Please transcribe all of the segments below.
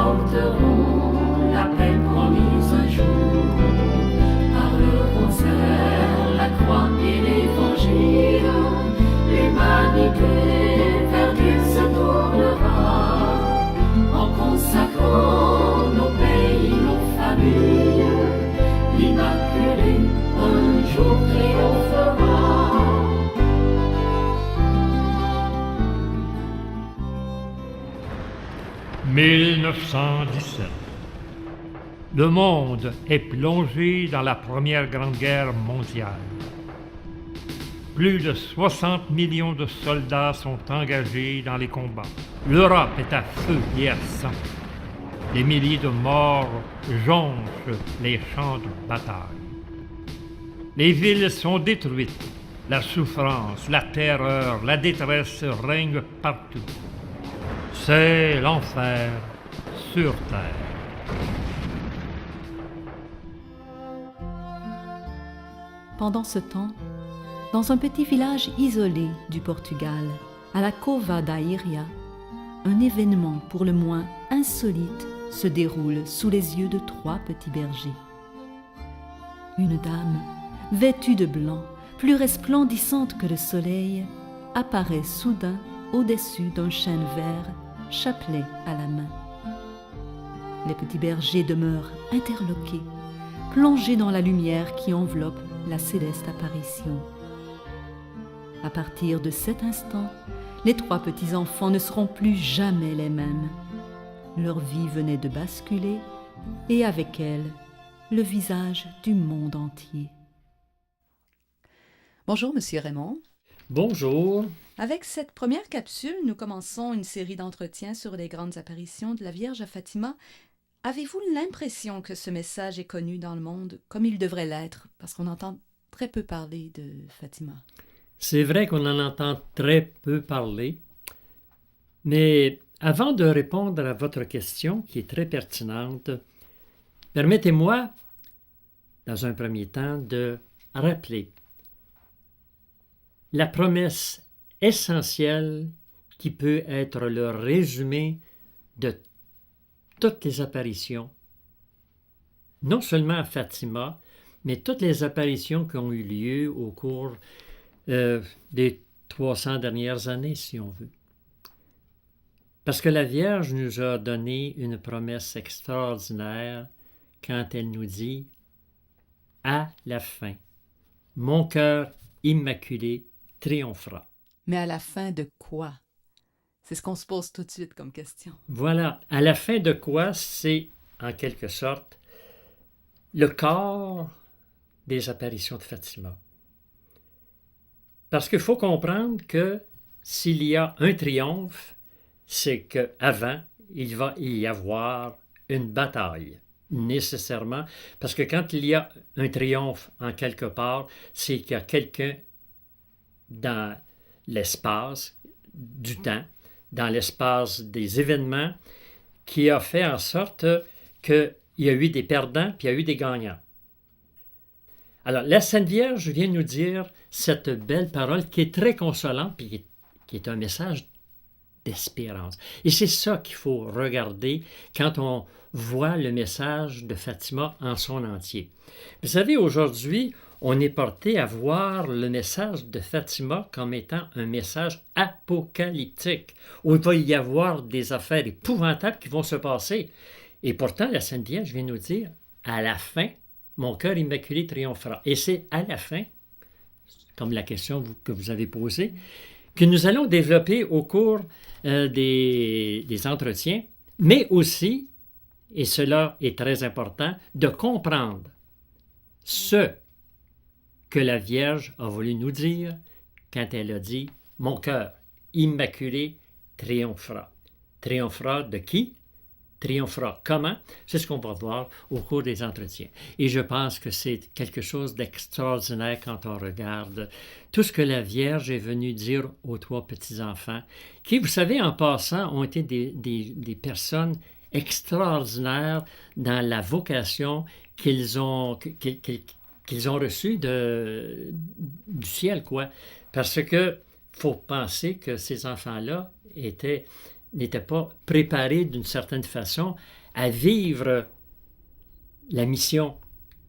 porteront la paix promise un jour. Par le rosaire, la croix et l'évangile, l'humanité vers Dieu se tournera, en consacrant nos pays, nos familles. L'Immaculée un jour triomphera. 1917. Le monde est plongé dans la Première Grande Guerre mondiale. Plus de 60 millions de soldats sont engagés dans les combats. L'Europe est à feu et à sang. Des milliers de morts jonchent les champs de bataille. Les villes sont détruites. La souffrance, la terreur, la détresse règnent partout. C'est l'enfer sur terre. Pendant ce temps, dans un petit village isolé du Portugal, à la Cova da Iria, un événement pour le moins insolite se déroule sous les yeux de 3 petits bergers. Une dame, vêtue de blanc, plus resplendissante que le soleil, apparaît soudain au-dessus d'un chêne vert, chapelet à la main. Les petits bergers demeurent interloqués, plongés dans la lumière qui enveloppe la céleste apparition. À partir de cet instant, les 3 petits-enfants ne seront plus jamais les mêmes. Leur vie venait de basculer, et avec elle, le visage du monde entier. Bonjour, Monsieur Raymond. Bonjour. Avec cette première capsule, nous commençons une série d'entretiens sur les grandes apparitions de la Vierge à Fatima. Avez-vous l'impression que ce message est connu dans le monde comme il devrait l'être, parce qu'on entend très peu parler de Fatima? C'est vrai qu'on en entend très peu parler, mais avant de répondre à votre question, qui est très pertinente, permettez-moi, dans un premier temps, de rappeler la promesse essentielle qui peut être le résumé de toutes les apparitions, non seulement à Fatima, mais toutes les apparitions qui ont eu lieu au cours des 300 dernières années, si on veut. Parce que la Vierge nous a donné une promesse extraordinaire quand elle nous dit « À la fin, mon cœur immaculé triomphera. » Mais à la fin de quoi? C'est ce qu'on se pose tout de suite comme question. Voilà. À la fin de quoi? C'est, en quelque sorte, le corps des apparitions de Fatima. Parce qu'il faut comprendre que s'il y a un triomphe, c'est qu'avant, il va y avoir une bataille, nécessairement. Parce que quand il y a un triomphe en quelque part, c'est qu'il y a quelqu'un dans l'espace du temps, dans l'espace des événements, qui a fait en sorte qu'il y a eu des perdants puis il y a eu des gagnants. Alors, la Sainte Vierge vient nous dire cette belle parole qui est très consolante puis qui est un message d'espérance. Et c'est ça qu'il faut regarder quand on voit le message de Fatima en son entier. Vous savez, aujourd'hui, on est porté à voir le message de Fatima comme étant un message apocalyptique, où il va y avoir des affaires épouvantables qui vont se passer. Et pourtant, la Sainte Vierge vient nous dire, à la fin, mon cœur immaculé triomphera. Et c'est à la fin, comme la question que vous avez posée, que nous allons développer au cours des entretiens, mais aussi, et cela est très important, de comprendre ce que la Vierge a voulu nous dire quand elle a dit « Mon cœur immaculé triomphera ». Triomphera de qui? Triomphera comment? C'est ce qu'on va voir au cours des entretiens. Et je pense que c'est quelque chose d'extraordinaire quand on regarde tout ce que la Vierge est venue dire aux 3 petits-enfants, qui, vous savez, en passant, ont été des personnes extraordinaires dans la vocation qu'ils ont reçue du ciel, quoi. Parce que faut penser que ces enfants-là étaient n'étaient pas préparés d'une certaine façon à vivre la mission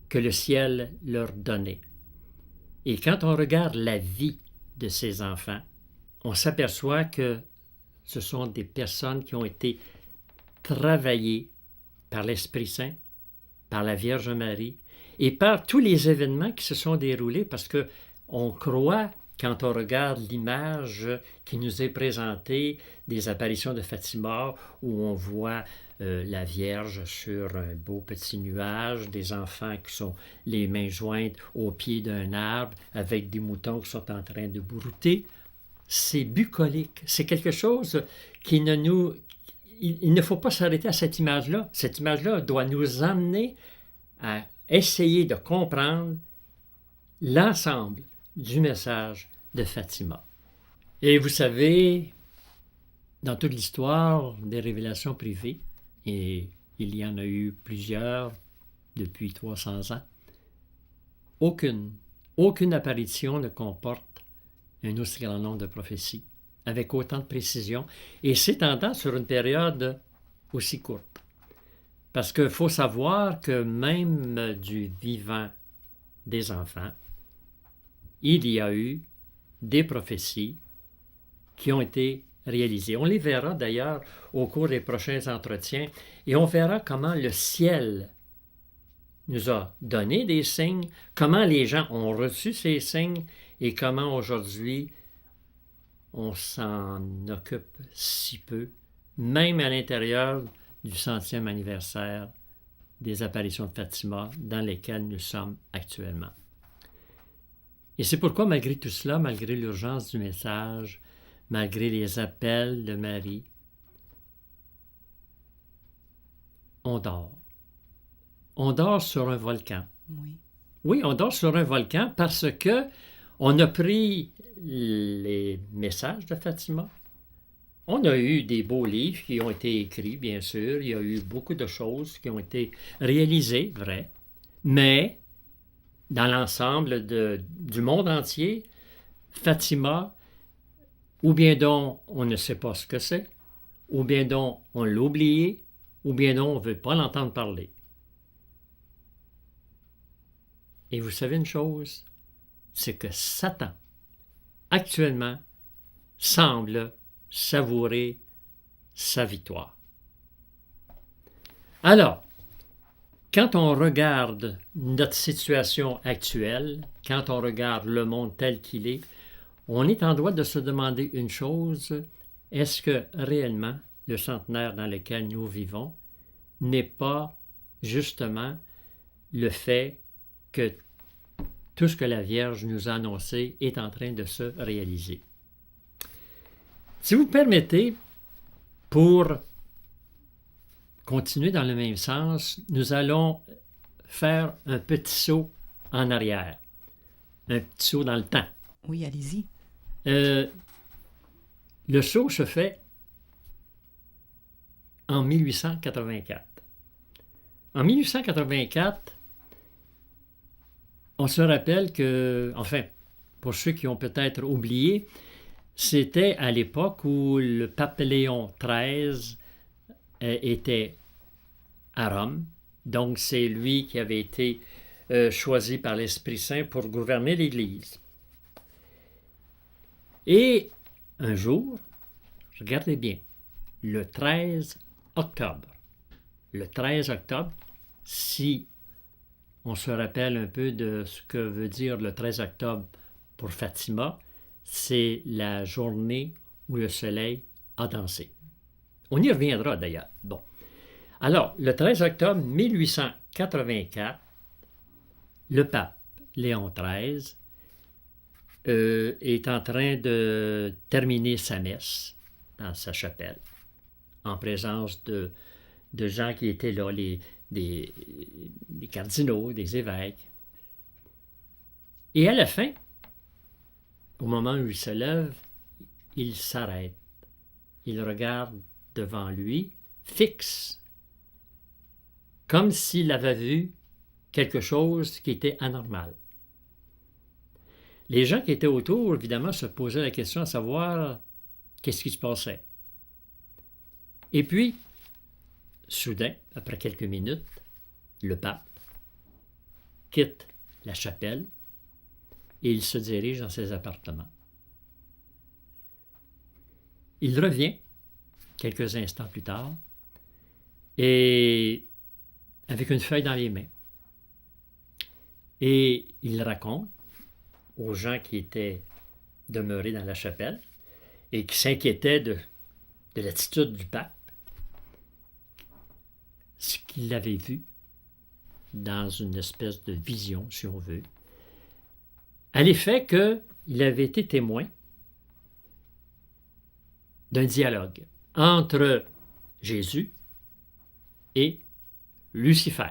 que le ciel leur donnait. Et quand on regarde la vie de ces enfants, on s'aperçoit que ce sont des personnes qui ont été travaillées par l'Esprit Saint, par la Vierge Marie et par tous les événements qui se sont déroulés, parce que on croit, quand on regarde l'image qui nous est présentée des apparitions de Fatima, où on voit la Vierge sur un beau petit nuage, des enfants qui sont les mains jointes au pied d'un arbre avec des moutons qui sont en train de brouter, c'est bucolique. C'est quelque chose qui ne nous... Il ne faut pas s'arrêter à cette image-là. Cette image-là doit nous emmener à essayer de comprendre l'ensemble du message de Fatima. Et vous savez, dans toute l'histoire des révélations privées, et il y en a eu plusieurs depuis 300 ans, aucune apparition ne comporte un aussi grand nombre de prophéties, avec autant de précision, et s'étendant sur une période aussi courte. Parce qu'il faut savoir que même du vivant des enfants, il y a eu des prophéties qui ont été réalisées. On les verra d'ailleurs au cours des prochains entretiens, et on verra comment le ciel nous a donné des signes, comment les gens ont reçu ces signes, et comment aujourd'hui on s'en occupe si peu, même à l'intérieur du 100e anniversaire des apparitions de Fatima dans lesquelles nous sommes actuellement. Et c'est pourquoi, malgré tout cela, malgré l'urgence du message, malgré les appels de Marie, on dort. On dort sur un volcan. Oui. Oui, on dort sur un volcan parce que on a pris les messages de Fatima. On a eu des beaux livres qui ont été écrits, bien sûr. Il y a eu beaucoup de choses qui ont été réalisées, vrai. Mais, dans l'ensemble du monde entier, Fatima, ou bien donc on ne sait pas ce que c'est, ou bien donc on l'a oublié, ou bien donc on ne veut pas l'entendre parler. Et vous savez une chose, c'est que Satan, actuellement, semble savourer sa victoire. Alors, quand on regarde notre situation actuelle, quand on regarde le monde tel qu'il est, on est en droit de se demander une chose, est-ce que réellement le centenaire dans lequel nous vivons n'est pas justement le fait que tout ce que la Vierge nous a annoncé est en train de se réaliser? Si vous me permettez, pour continuer dans le même sens, nous allons faire un petit saut en arrière, un petit saut dans le temps. Oui, allez-y. Le saut se fait en 1884. En 1884, on se rappelle que, enfin, pour ceux qui ont peut-être oublié, c'était à l'époque où le pape Léon XIII était à Rome. Donc, c'est lui qui avait été choisi par l'Esprit Saint pour gouverner l'Église. Et un jour, regardez bien, le 13 octobre, si on se rappelle un peu de ce que veut dire le 13 octobre pour Fatima, c'est la journée où le soleil a dansé. On y reviendra d'ailleurs. Bon. Alors, le 13 octobre 1884, le pape Léon XIII est en train de terminer sa messe dans sa chapelle, en présence de gens qui étaient là, des cardinaux, des évêques. Et à la fin, au moment où il se lève, il s'arrête. Il regarde devant lui, fixe, comme s'il avait vu quelque chose qui était anormal. Les gens qui étaient autour, évidemment, se posaient la question à savoir qu'est-ce qui se passait. Et puis, soudain, après quelques minutes, le pape quitte la chapelle et il se dirige dans ses appartements. Il revient quelques instants plus tard et avec une feuille dans les mains. Et il raconte aux gens qui étaient demeurés dans la chapelle et qui s'inquiétaient de l'attitude du pape, ce qu'il avait vu dans une espèce de vision, si on veut, à l'effet qu'il avait été témoin d'un dialogue entre Jésus et Lucifer.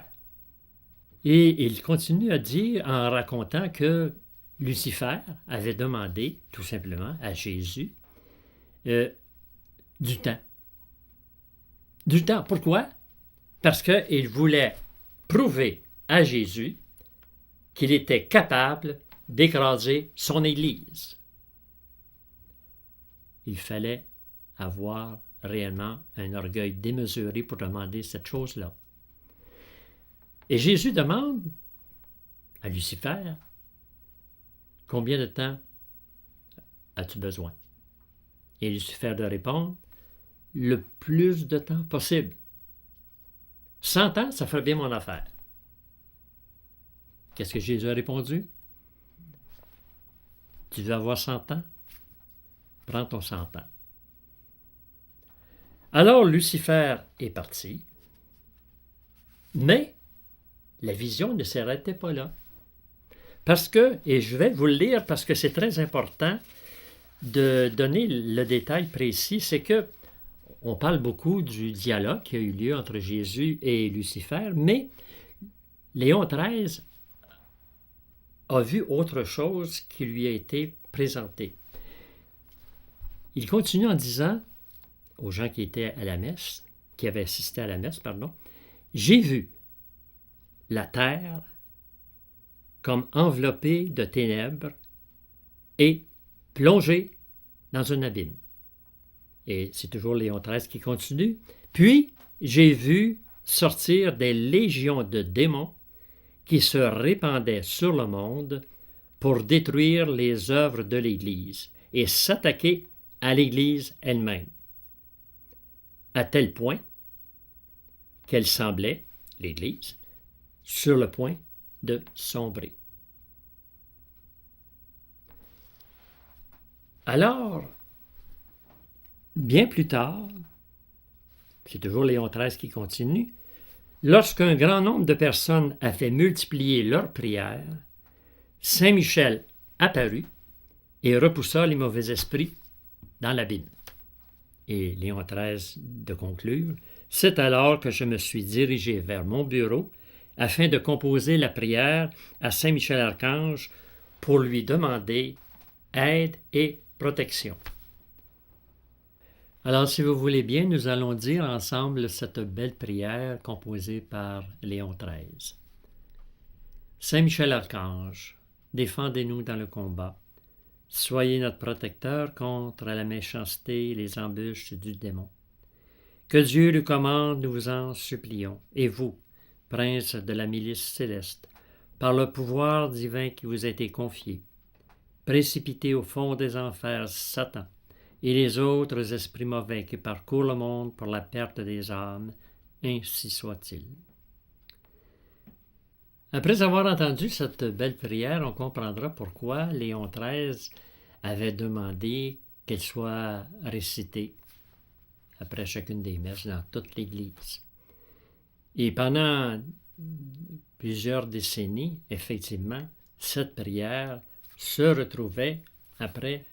Et il continue à dire, en racontant que Lucifer avait demandé, tout simplement, à Jésus du temps. Du temps. Pourquoi? Parce qu'il voulait prouver à Jésus qu'il était capable d'écraser son Église. Il fallait avoir réellement un orgueil démesuré pour demander cette chose-là. Et Jésus demande à Lucifer, « Combien de temps as-tu besoin? » Et Lucifer de répondre, « Le plus de temps possible. 100 ans, ça ferait bien mon affaire. » Qu'est-ce que Jésus a répondu? « Tu veux avoir 100 ans? Prends ton 100 ans. » Alors Lucifer est parti, mais la vision ne s'arrêtait pas là. Parce que, et je vais vous le lire parce que c'est très important de donner le détail précis, c'est que on parle beaucoup du dialogue qui a eu lieu entre Jésus et Lucifer, mais Léon XIII a vu autre chose qui lui a été présentée. Il continue en disant aux gens qui étaient à la messe, qui avaient assisté à la messe, pardon, « J'ai vu la terre comme enveloppée de ténèbres et plongée dans un abîme. » Et c'est toujours Léon XIII qui continue. « Puis j'ai vu sortir des légions de démons qui se répandaient sur le monde pour détruire les œuvres de l'Église et s'attaquer à l'Église elle-même, à tel point qu'elle semblait, l'Église, sur le point de sombrer. » Alors, bien plus tard, c'est toujours Léon XIII qui continue, lorsqu'un grand nombre de personnes a fait multiplier leurs prières, Saint Michel apparut et repoussa les mauvais esprits dans l'abîme. Et Léon XIII de conclure, « C'est alors que je me suis dirigé vers mon bureau afin de composer la prière à Saint Michel Archange pour lui demander aide et protection. » Alors, si vous voulez bien, nous allons dire ensemble cette belle prière composée par Léon XIII. Saint Michel Archange, défendez-nous dans le combat. Soyez notre protecteur contre la méchanceté et les embûches du démon. Que Dieu lui commande, nous vous en supplions. Et vous, prince de la milice céleste, par le pouvoir divin qui vous a été confié, précipitez au fond des enfers Satan et les autres esprits mauvais qui parcourent le monde pour la perte des âmes, ainsi soit-il. Après avoir entendu cette belle prière, on comprendra pourquoi Léon XIII avait demandé qu'elle soit récitée après chacune des messes dans toute l'Église. Et pendant plusieurs décennies, effectivement, cette prière se retrouvait après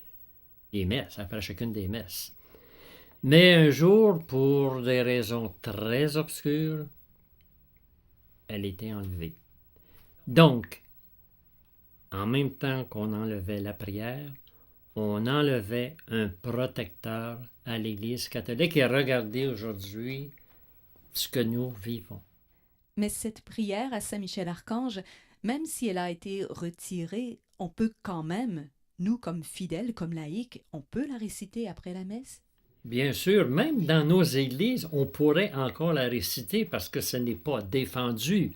les messes, après chacune des messes. Mais un jour, pour des raisons très obscures, elle était enlevée. Donc, en même temps qu'on enlevait la prière, on enlevait un protecteur à l'Église catholique. Et regardez aujourd'hui ce que nous vivons. Mais cette prière à Saint Michel Archange, même si elle a été retirée, on peut quand même, nous comme fidèles, comme laïcs, on peut la réciter après la messe? Bien sûr, même dans nos églises, on pourrait encore la réciter parce que ce n'est pas défendu.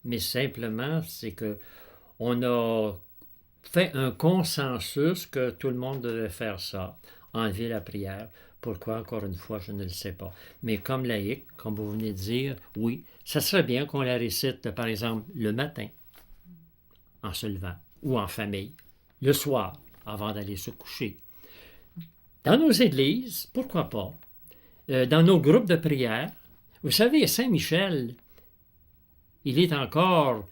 Mais simplement, c'est que on a fait un consensus que tout le monde devait faire ça, enlever la prière. Pourquoi, encore une fois, je ne le sais pas. Mais comme laïc, comme vous venez de dire, oui, ça serait bien qu'on la récite, par exemple, le matin, en se levant, ou en famille, le soir, avant d'aller se coucher. Dans nos églises, pourquoi pas? Dans nos groupes de prière, vous savez, Saint-Michel, il est encore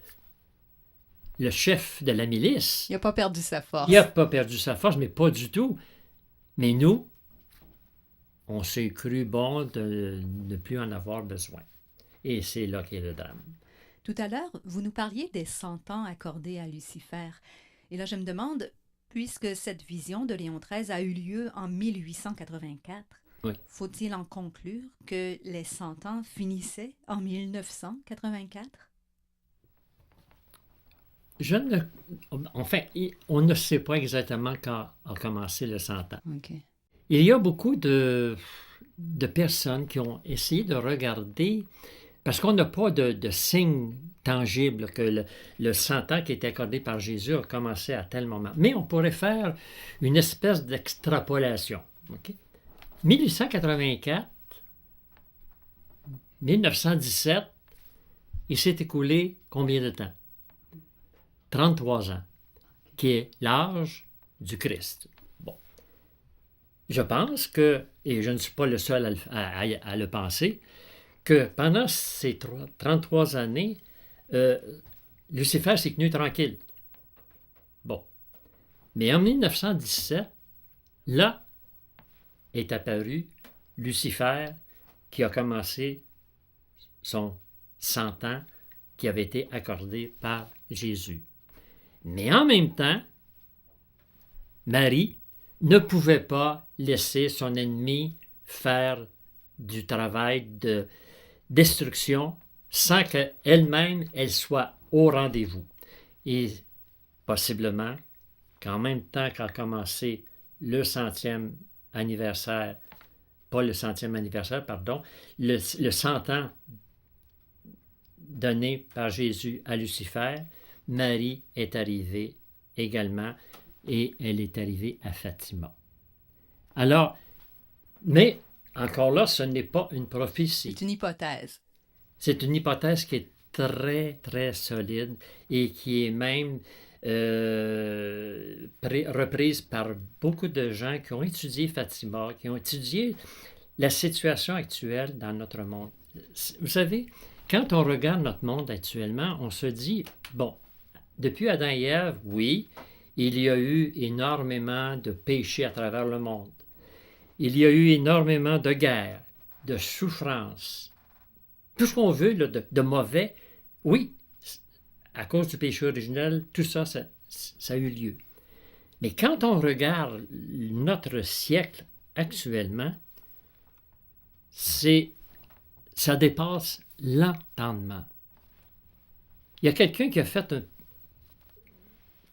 le chef de la milice. Il n'a pas perdu sa force. Il n'a pas perdu sa force, mais pas du tout. Mais nous, on s'est cru bon de ne plus en avoir besoin. Et c'est là qu'est le drame. Tout à l'heure, vous nous parliez des 100 ans accordés à Lucifer. Et là, je me demande, puisque cette vision de Léon XIII a eu lieu en 1884, oui. Faut-il en conclure que les 100 ans finissaient en 1984? Enfin, on ne sait pas exactement quand a commencé le 100 ans. Okay. Il y a beaucoup de personnes qui ont essayé de regarder, parce qu'on n'a pas de signe tangible que le 100 ans qui était accordé par Jésus a commencé à tel moment. Mais on pourrait faire une espèce d'extrapolation. Okay? 1884, 1917, il s'est écoulé combien de temps? 33 ans, qui est l'âge du Christ. Bon. Je pense que, et je ne suis pas le seul à le penser, que pendant ces 33 années, Lucifer s'est tenu tranquille. Bon. Mais en 1917, là est apparu Lucifer qui a commencé son 100 ans qui avait été accordé par Jésus. Mais en même temps, Marie ne pouvait pas laisser son ennemi faire du travail de destruction sans qu'elle-même, elle soit au rendez-vous. Et possiblement qu'en même temps qu'a commencé le 100e anniversaire, pas le 100e anniversaire, pardon, le 100 ans donné par Jésus à Lucifer, Marie est arrivée également et elle est arrivée à Fatima. Alors, mais encore là, ce n'est pas une prophétie. C'est une hypothèse. C'est une hypothèse qui est très, très solide et qui est même reprise par beaucoup de gens qui ont étudié Fatima, qui ont étudié la situation actuelle dans notre monde. Vous savez, quand on regarde notre monde actuellement, on se dit, bon, depuis Adam et Ève, oui, il y a eu énormément de péchés à travers le monde. Il y a eu énormément de guerres, de souffrances. Tout ce qu'on veut là, de mauvais, oui, à cause du péché originel, tout ça, ça a eu lieu. Mais quand on regarde notre siècle actuellement, ça dépasse l'entendement. Il y a quelqu'un qui a fait un...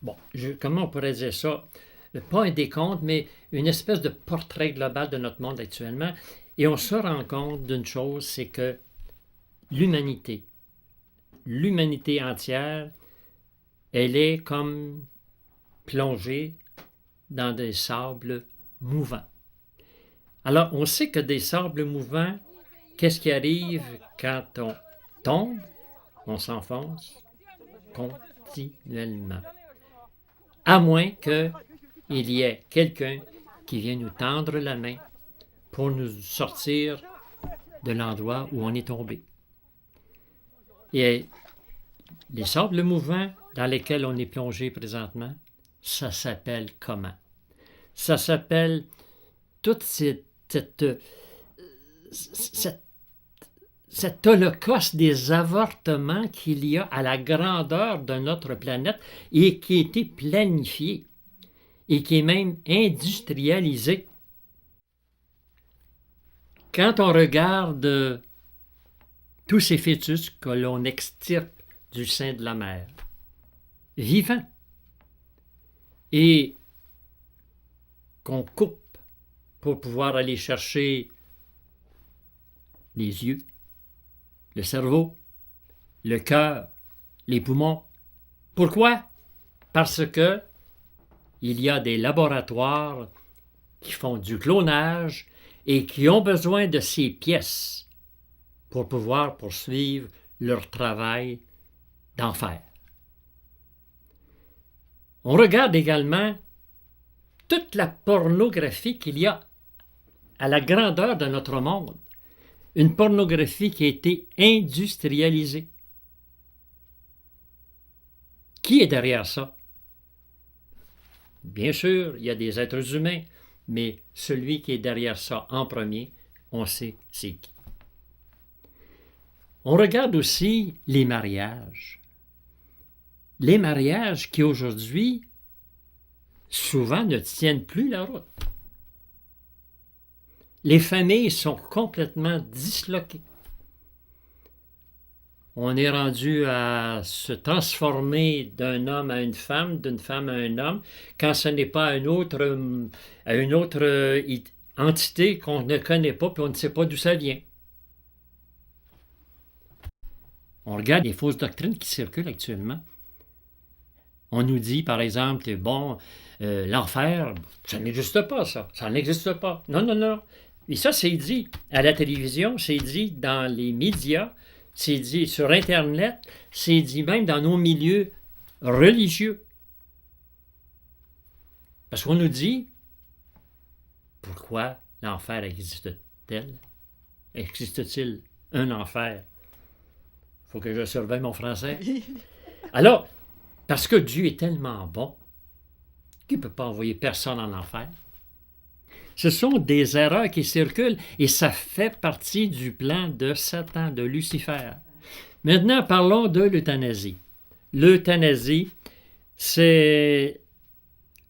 Bon, comment on pourrait dire ça? Pas un décompte, mais une espèce de portrait global de notre monde actuellement. Et on se rend compte d'une chose, c'est que l'humanité entière, elle est comme plongée dans des sables mouvants. Alors, on sait que des sables mouvants, qu'est-ce qui arrive quand on tombe? On s'enfonce continuellement. À moins qu'il y ait quelqu'un qui vienne nous tendre la main pour nous sortir de l'endroit où on est tombé. Et les sables mouvants dans lesquels on est plongé présentement, ça s'appelle comment? Ça s'appelle toute cet holocauste des avortements qu'il y a à la grandeur de notre planète et qui a été planifié et qui est même industrialisé. Quand on regarde tous ces fœtus que l'on extirpe du sein de la mère, vivants, et qu'on coupe pour pouvoir aller chercher les yeux, le cerveau, le cœur, les poumons. Pourquoi? Parce que il y a des laboratoires qui font du clonage et qui ont besoin de ces pièces pour pouvoir poursuivre leur travail d'enfer. On regarde également toute la pornographie qu'il y a à la grandeur de notre monde. Une pornographie qui a été industrialisée. Qui est derrière ça? Bien sûr, il y a des êtres humains, mais celui qui est derrière ça en premier, on sait c'est qui. On regarde aussi les mariages. Les mariages qui aujourd'hui, souvent ne tiennent plus la route. Les familles sont complètement disloquées. On est rendu à se transformer d'un homme à une femme, d'une femme à un homme, quand ce n'est pas à une autre entité qu'on ne connaît pas et on ne sait pas d'où ça vient. On regarde les fausses doctrines qui circulent actuellement. On nous dit, par exemple, l'enfer, ça n'existe pas, ça. Ça n'existe pas. Non, non, non. Et ça, c'est dit à la télévision, c'est dit dans les médias, c'est dit sur Internet, c'est dit même dans nos milieux religieux. Parce qu'on nous dit, pourquoi l'enfer existe-t-il? Existe-t-il un enfer? Il faut que je surveille mon français. Alors, parce que Dieu est tellement bon qu'il ne peut pas envoyer personne en enfer. Ce sont des erreurs qui circulent et ça fait partie du plan de Satan, de Lucifer. Maintenant, parlons de l'euthanasie. L'euthanasie, c'est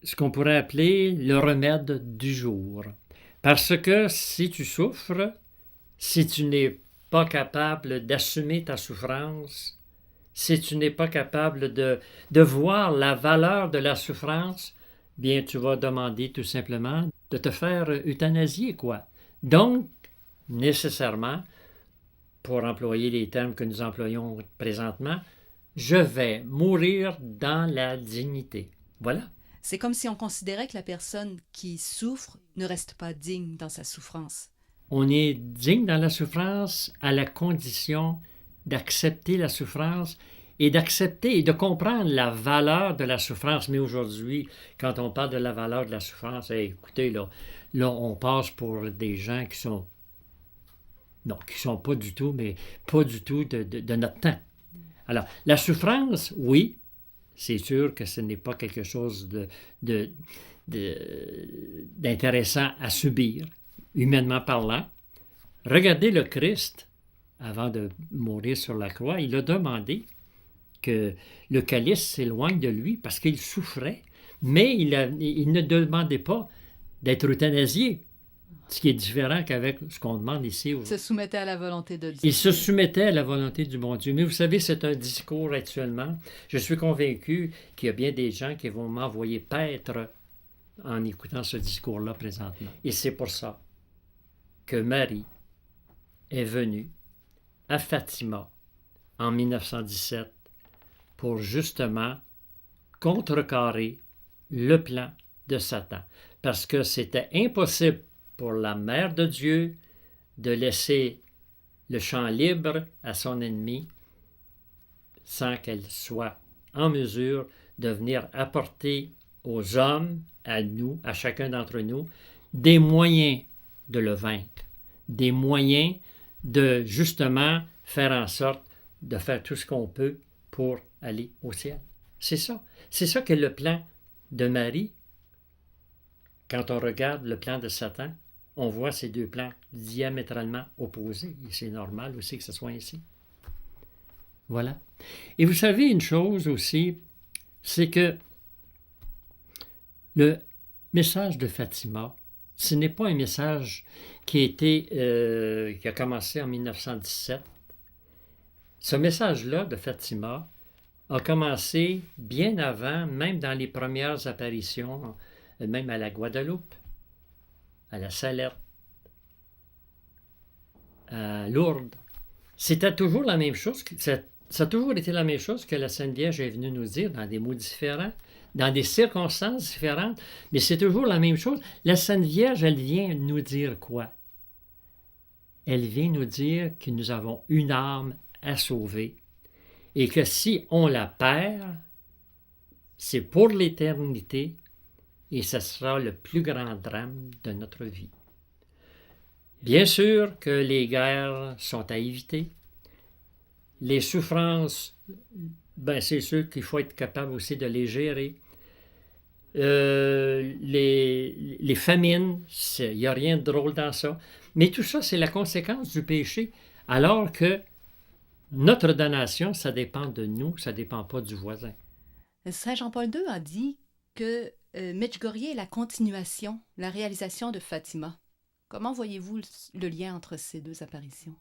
ce qu'on pourrait appeler le remède du jour. Parce que si tu souffres, si tu n'es pas capable d'assumer ta souffrance, si tu n'es pas capable de voir la valeur de la souffrance, bien tu vas demander tout simplement de te faire euthanasier, quoi. Donc, nécessairement, pour employer les termes que nous employons présentement, je vais mourir dans la dignité. Voilà. C'est comme si on considérait que la personne qui souffre ne reste pas digne dans sa souffrance. On est digne dans la souffrance à la condition d'accepter la souffrance et d'accepter et de comprendre la valeur de la souffrance. Mais aujourd'hui, quand on parle de la valeur de la souffrance, écoutez, là, on passe pour des gens qui sont... Non, qui sont pas du tout, mais pas du tout de notre temps. Alors, la souffrance, oui, c'est sûr que ce n'est pas quelque chose d'intéressant à subir, humainement parlant. Regardez le Christ, avant de mourir sur la croix, il a demandé que le calice s'éloigne de lui parce qu'il souffrait, mais il ne demandait pas d'être euthanasié, ce qui est différent qu'avec ce qu'on demande ici. Il se soumettait à la volonté de Dieu. Il se soumettait à la volonté du bon Dieu. Mais vous savez, c'est un discours actuellement. Je suis convaincu qu'il y a bien des gens qui vont m'envoyer paître en écoutant ce discours-là présentement. Et c'est pour ça que Marie est venue à Fatima en 1917 pour justement contrecarrer le plan de Satan. Parce que c'était impossible pour la Mère de Dieu de laisser le champ libre à son ennemi sans qu'elle soit en mesure de venir apporter aux hommes, à nous, à chacun d'entre nous, des moyens de le vaincre, des moyens de justement faire en sorte de faire tout ce qu'on peut pour aller au ciel. C'est ça. C'est ça que le plan de Marie. Quand on regarde le plan de Satan, on voit ces deux plans diamétralement opposés. Et c'est normal aussi que ce soit ainsi. Voilà. Et vous savez une chose aussi, c'est que le message de Fatima, ce n'est pas un message qui a commencé en 1917. Ce message-là de Fatima a commencé bien avant, même dans les premières apparitions, même à la Guadeloupe. à la Salette, à Lourdes. C'était toujours la même chose. Ça a toujours été la même chose que la Sainte Vierge est venue nous dire dans des mots différents, dans des circonstances différentes, mais c'est toujours la même chose. La Sainte Vierge, elle vient nous dire quoi? Elle vient nous dire que nous avons une âme à sauver et que si on la perd, c'est pour l'éternité et ce sera le plus grand drame de notre vie. Bien sûr que les guerres sont à éviter. Les souffrances, c'est sûr qu'il faut être capable aussi de les gérer. Les famines, il n'y a rien de drôle dans ça. Mais tout ça, c'est la conséquence du péché, alors que notre damnation, ça dépend de nous, ça ne dépend pas du voisin. Saint Jean-Paul II a dit que Medjugorje est la continuation, la réalisation de Fatima. Comment voyez-vous le lien entre ces deux apparitions?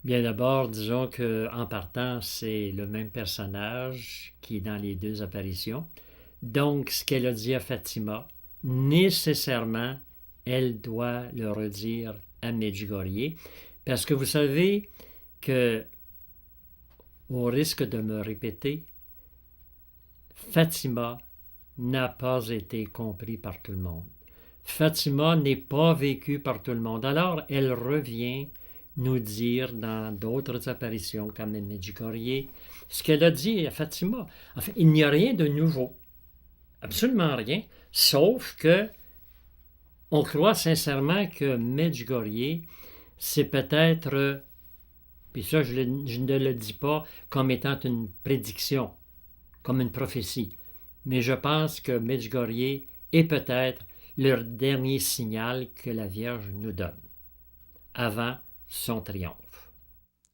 Bien d'abord, disons qu'en partant, c'est le même personnage qui est dans les deux apparitions. Donc, ce qu'elle a dit à Fatima, nécessairement, elle doit le redire à Medjugorje. Parce que vous savez que, au risque de me répéter, Fatima n'a pas été compris par tout le monde. Fatima n'est pas vécue par tout le monde. Alors, elle revient nous dire dans d'autres apparitions comme Medjugorje ce qu'elle a dit à Fatima. Enfin, il n'y a rien de nouveau. Absolument rien. Sauf que on croit sincèrement que Medjugorje, c'est peut-être, puis ça je ne le dis pas comme étant une prédiction, comme une prophétie, mais je pense que Medjugorje est peut-être le dernier signal que la Vierge nous donne, avant son triomphe.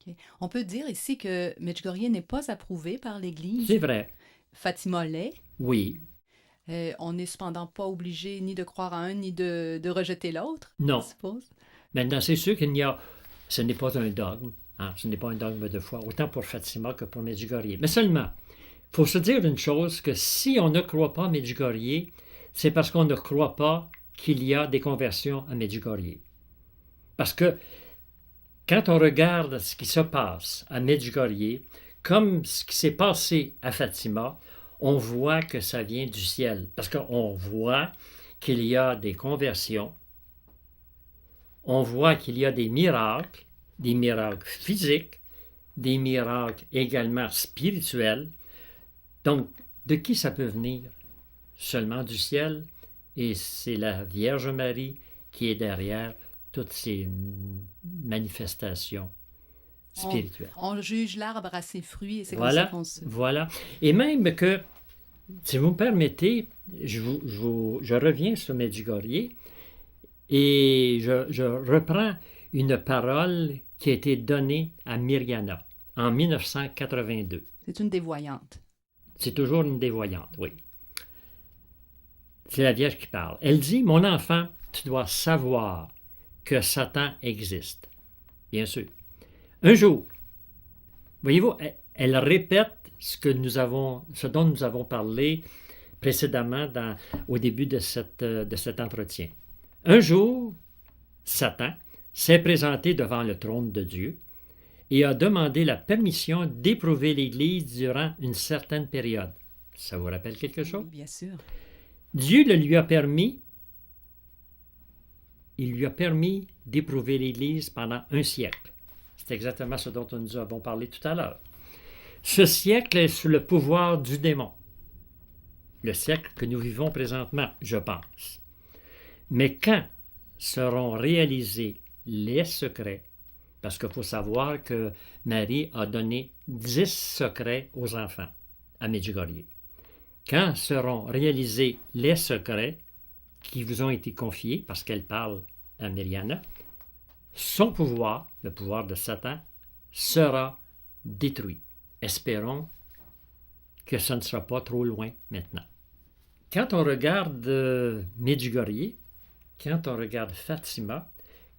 Okay. On peut dire ici que Medjugorje n'est pas approuvé par l'Église. C'est vrai. Fatima l'est. Oui. On n'est cependant pas obligé ni de croire à un ni de rejeter l'autre, non. je suppose. Maintenant, c'est sûr ce n'est pas un dogme, hein, ce n'est pas un dogme de foi, autant pour Fatima que pour Medjugorje. Mais seulement, il faut se dire une chose, que si on ne croit pas à Medjugorje, c'est parce qu'on ne croit pas qu'il y a des conversions à Medjugorje. Parce que quand on regarde ce qui se passe à Medjugorje, comme ce qui s'est passé à Fatima, on voit que ça vient du ciel. Parce qu'on voit qu'il y a des conversions, on voit qu'il y a des miracles physiques, des miracles également spirituels. Donc, de qui ça peut venir? Seulement du ciel, et c'est la Vierge Marie qui est derrière toutes ces manifestations spirituelles. On juge l'arbre à ses fruits et ses Voilà, conséquences. Voilà. Et même que, si vous me permettez, je reviens sur Medjugorje et je reprends une parole qui a été donnée à Mirjana en 1982. C'est une des voyantes. C'est toujours une des voyantes, oui. C'est la Vierge qui parle. Elle dit, « Mon enfant, tu dois savoir que Satan existe. » Bien sûr. Un jour, voyez-vous, elle répète ce dont nous avons parlé précédemment au début de cet entretien. Un jour, Satan s'est présenté devant le trône de Dieu et a demandé la permission d'éprouver l'Église durant une certaine période. Ça vous rappelle quelque chose? Oui, bien sûr. Dieu il lui a permis d'éprouver l'Église pendant un siècle. C'est exactement ce dont nous avons parlé tout à l'heure. Ce siècle est sous le pouvoir du démon. Le siècle que nous vivons présentement, je pense. Mais quand seront réalisés les secrets, parce qu'il faut savoir que Marie a donné 10 secrets aux enfants à Medjugorje. Quand seront réalisés les secrets qui vous ont été confiés, parce qu'elle parle à Mirjana, son pouvoir, le pouvoir de Satan, sera détruit. Espérons que ce ne sera pas trop loin maintenant. Quand on regarde Medjugorje, quand on regarde Fatima,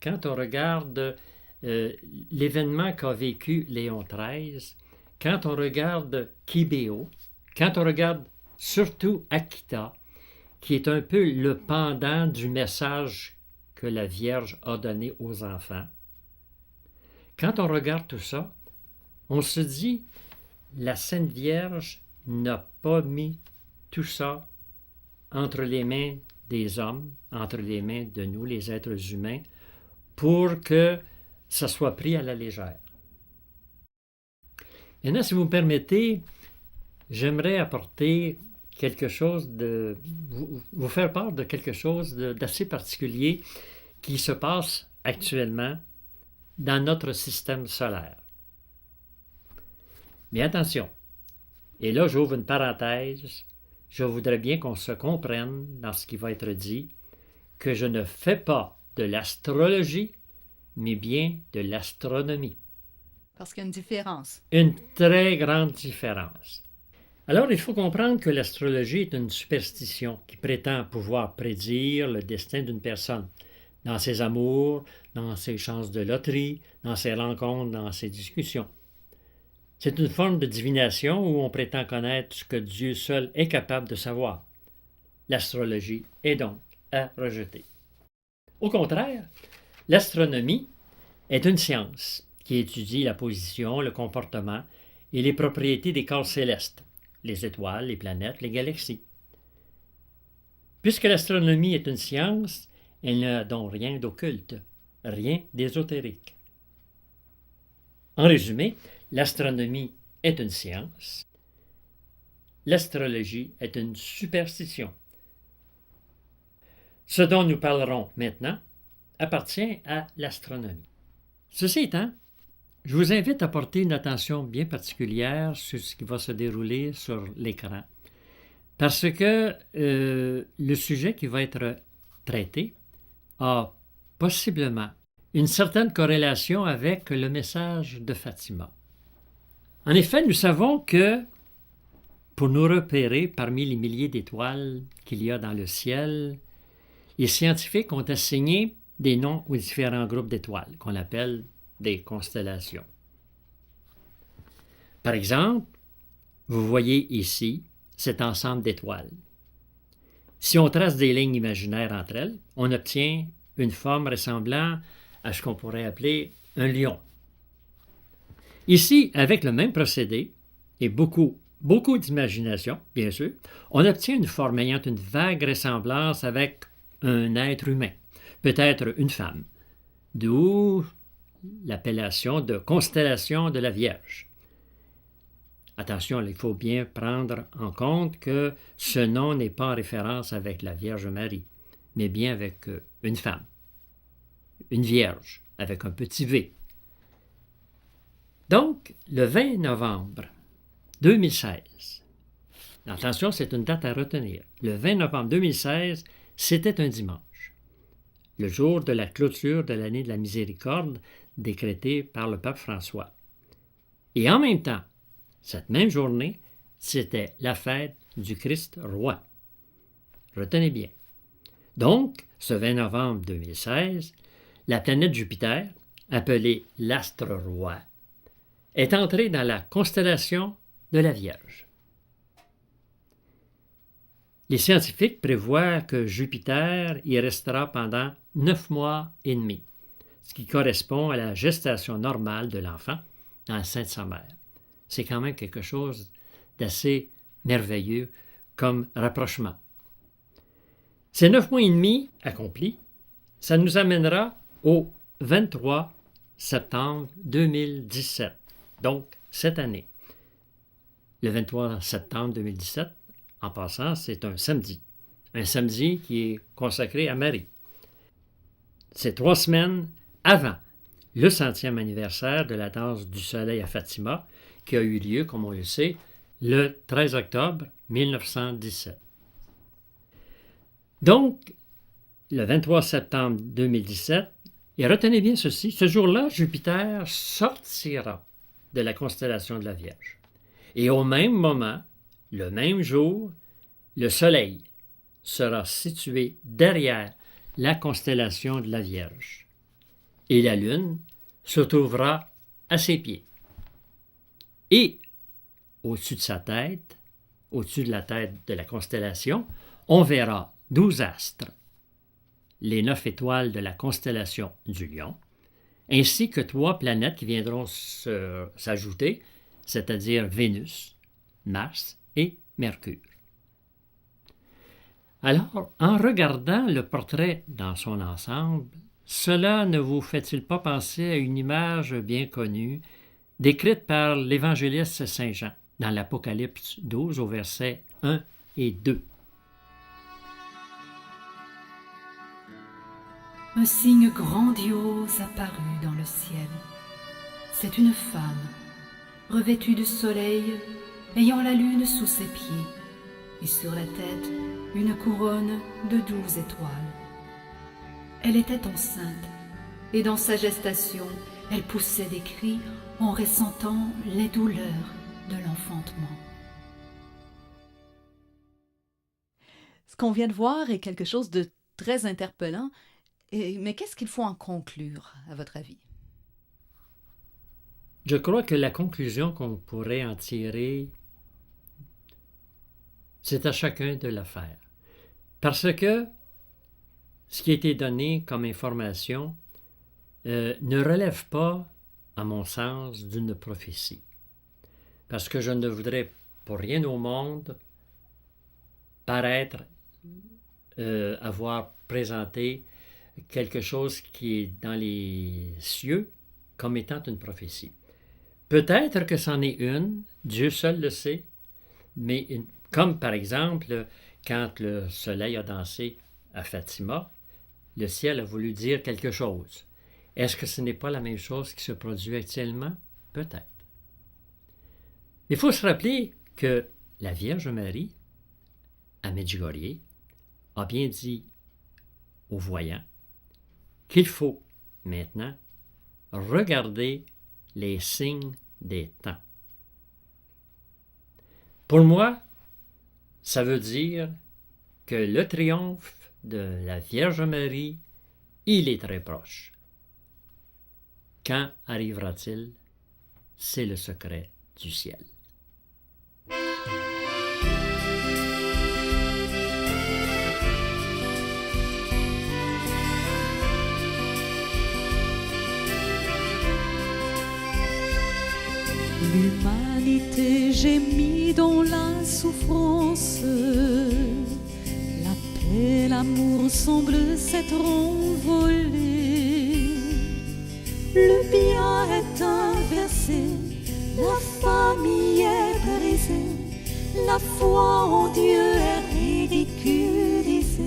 quand on regarde l'événement qu'a vécu Léon XIII, quand on regarde Kibéo, quand on regarde surtout Akita, qui est un peu le pendant du message que la Vierge a donné aux enfants. Quand on regarde tout ça, on se dit, la Sainte Vierge n'a pas mis tout ça entre les mains des hommes, entre les mains de nous, les êtres humains, pour que ça soit pris à la légère. Maintenant, si vous me permettez, j'aimerais apporter quelque chose de... vous faire part de quelque chose d'assez particulier qui se passe actuellement dans notre système solaire. Mais attention, et là j'ouvre une parenthèse, je voudrais bien qu'on se comprenne dans ce qui va être dit, que je ne fais pas de l'astrologie, mais bien de l'astronomie. Parce qu'il y a une différence. Une très grande différence. Alors, il faut comprendre que l'astrologie est une superstition qui prétend pouvoir prédire le destin d'une personne, dans ses amours, dans ses chances de loterie, dans ses rencontres, dans ses discussions. C'est une forme de divination où on prétend connaître ce que Dieu seul est capable de savoir. L'astrologie est donc à rejeter. Au contraire, l'astronomie est une science qui étudie la position, le comportement et les propriétés des corps célestes, les étoiles, les planètes, les galaxies. Puisque l'astronomie est une science, elle n'a donc rien d'occulte, rien d'ésotérique. En résumé, l'astronomie est une science, l'astrologie est une superstition. Ce dont nous parlerons maintenant appartient à l'astronomie. Ceci étant, je vous invite à porter une attention bien particulière sur ce qui va se dérouler sur l'écran, parce que le sujet qui va être traité a possiblement une certaine corrélation avec le message de Fatima. En effet, nous savons que pour nous repérer parmi les milliers d'étoiles qu'il y a dans le ciel, les scientifiques ont assigné des noms aux différents groupes d'étoiles, qu'on appelle des constellations. Par exemple, vous voyez ici cet ensemble d'étoiles. Si on trace des lignes imaginaires entre elles, on obtient une forme ressemblant à ce qu'on pourrait appeler un lion. Ici, avec le même procédé, et beaucoup d'imagination, bien sûr, on obtient une forme ayant une vague ressemblance avec un être humain, peut-être une femme, d'où l'appellation de constellation de la Vierge. Attention, il faut bien prendre en compte que ce nom n'est pas en référence avec la Vierge Marie, mais bien avec une femme, une Vierge, avec un petit V. Donc, le 20 novembre 2016, attention, c'est une date à retenir, le 20 novembre 2016, c'était un dimanche, le jour de la clôture de l'année de la miséricorde décrétée par le pape François. Et en même temps, cette même journée, c'était la fête du Christ roi. Retenez bien. Donc, ce 20 novembre 2016, la planète Jupiter, appelée l'astre roi, est entrée dans la constellation de la Vierge. Les scientifiques prévoient que Jupiter y restera pendant 9 mois et demi, ce qui correspond à la gestation normale de l'enfant dans le sein de sa mère. C'est quand même quelque chose d'assez merveilleux comme rapprochement. Ces 9 mois et demi accomplis, ça nous amènera au 23 septembre 2017, donc cette année. Le 23 septembre 2017, en passant, c'est un samedi qui est consacré à Marie. C'est 3 semaines avant le 100e anniversaire de la danse du soleil à Fatima, qui a eu lieu, comme on le sait, le 13 octobre 1917. Donc, le 23 septembre 2017, et retenez bien ceci, ce jour-là, Jupiter sortira de la constellation de la Vierge. Et au même moment, le même jour, le Soleil sera situé derrière la constellation de la Vierge. Et la Lune se trouvera à ses pieds. Et au-dessus de sa tête, au-dessus de la tête de la constellation, on verra 12 astres, les 9 étoiles de la constellation du Lion, ainsi que 3 planètes qui viendront s'ajouter, c'est-à-dire Vénus, Mars et Mercure. Alors, en regardant le portrait dans son ensemble, cela ne vous fait-il pas penser à une image bien connue, décrite par l'évangéliste Saint Jean dans l'Apocalypse 12 au verset 1 et 2. Un signe grandiose apparut dans le ciel. C'est une femme, revêtue du soleil, ayant la lune sous ses pieds, et sur la tête une couronne de 12 étoiles. Elle était enceinte, et dans sa gestation, elle poussait des cris en ressentant les douleurs de l'enfantement. Ce qu'on vient de voir est quelque chose de très interpellant, mais qu'est-ce qu'il faut en conclure, à votre avis? Je crois que la conclusion qu'on pourrait en tirer, c'est à chacun de la faire. Parce que ce qui a été donné comme information ne relève pas, à mon sens, d'une prophétie. Parce que je ne voudrais pour rien au monde paraître avoir présenté quelque chose qui est dans les cieux comme étant une prophétie. Peut-être que c'en est une, Dieu seul le sait, mais comme par exemple, quand le soleil a dansé à Fatima, le ciel a voulu dire quelque chose. Est-ce que ce n'est pas la même chose qui se produit actuellement? Peut-être. Il faut se rappeler que la Vierge Marie, à Medjugorje, a bien dit aux voyants qu'il faut maintenant regarder les signes des temps. Pour moi, ça veut dire que le triomphe de la Vierge Marie, il est très proche. Quand arrivera-t-il? C'est le secret du ciel. L'humanité gémit dans la souffrance, la paix, l'amour semblent s'être envolés. Le bien est inversé, la famille est brisée, la foi en Dieu est ridiculisée.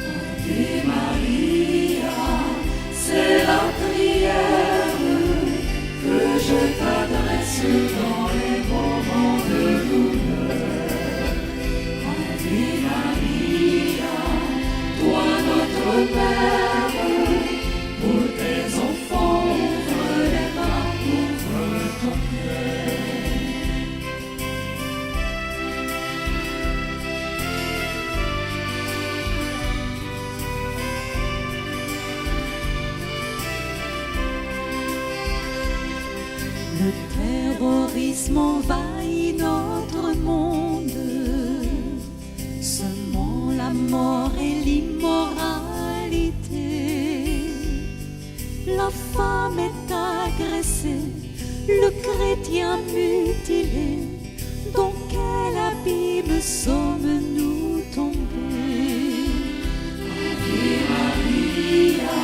Ave Maria, c'est la prière que je t'adresse dans les moments de douleur. Ave Maria, toi notre Père, pour tes enfants, ouvre les bras, ouvre ton cœur. Le terrorisme envahit notre monde, semant la mort et l'immoralité. La femme est agressée, le chrétien mutilé, dans quel abîme sommes-nous tombés? Ave Maria,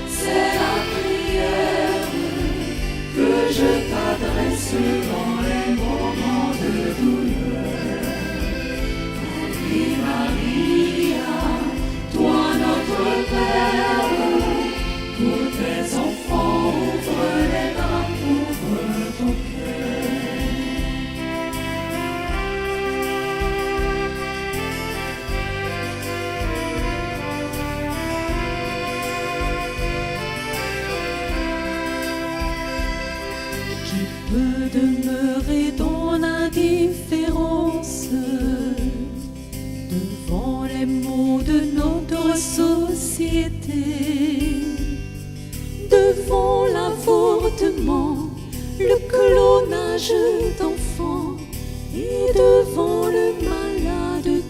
c'est la prière que je t'adresse dans les moments de douleur. Ave Maria, toi notre Père, pour tes enfants, ouvre les bras, ouvre ton peut demeurer dans l'indifférence devant les maux de notre société, devant l'avortement, le clonage d'enfants et devant le malade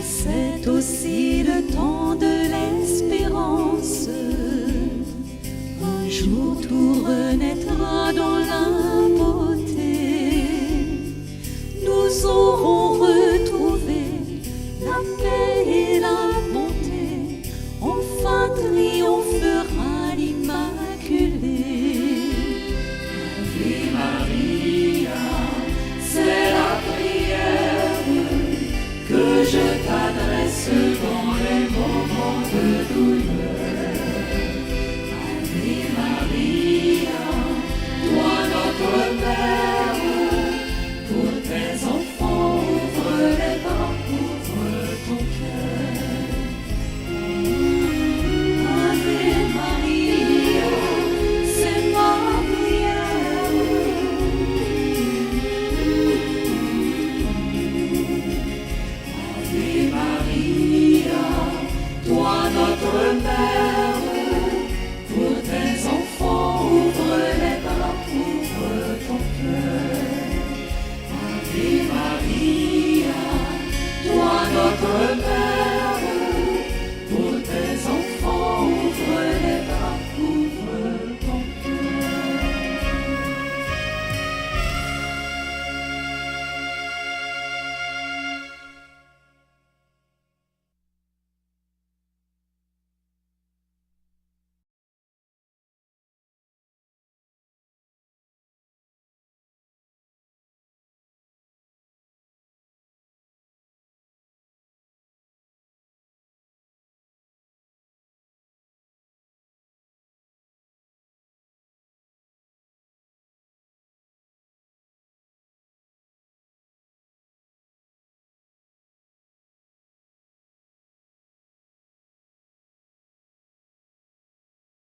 c'est aussi le temps de l'espérance. Un jour tout renaîtra dans la